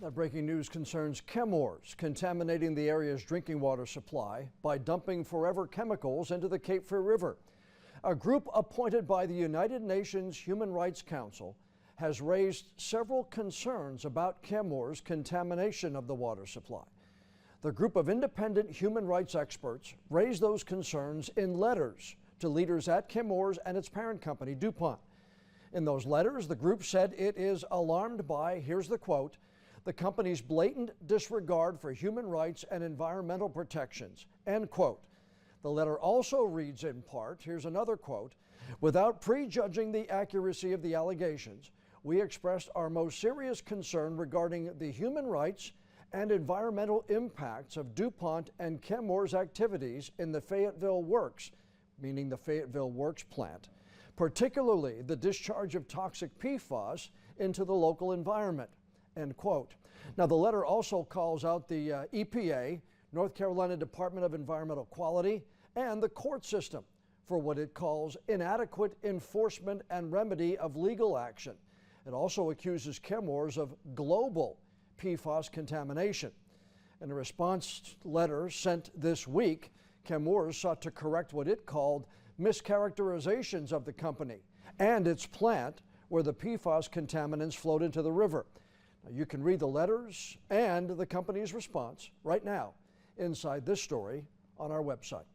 That breaking news concerns Chemours contaminating the area's drinking water supply by dumping forever chemicals into the Cape Fear River. A group appointed by the United Nations Human Rights Council has raised several concerns about Chemours' contamination of the water supply. The group of independent human rights experts raised those concerns in letters to leaders at Chemours and its parent company, DuPont. In those letters, the group said it is alarmed by, here's the quote, the company's blatant disregard for human rights and environmental protections, end quote. The letter also reads in part, here's another quote, without prejudging the accuracy of the allegations, we expressed our most serious concern regarding the human rights and environmental impacts of DuPont and Chemours' activities in the Fayetteville Works, meaning the Fayetteville Works plant, particularly the discharge of toxic PFAS into the local environment, end quote. Now, the letter also calls out the EPA, North Carolina Department of Environmental Quality, and the court system for what it calls inadequate enforcement and remedy of legal action. It also accuses Chemours of global PFAS contamination. In a response letter sent this week, Chemours sought to correct what it called mischaracterizations of the company and its plant where the PFAS contaminants flowed into the river. Now, you can read the letters and the company's response right now inside this story on our website.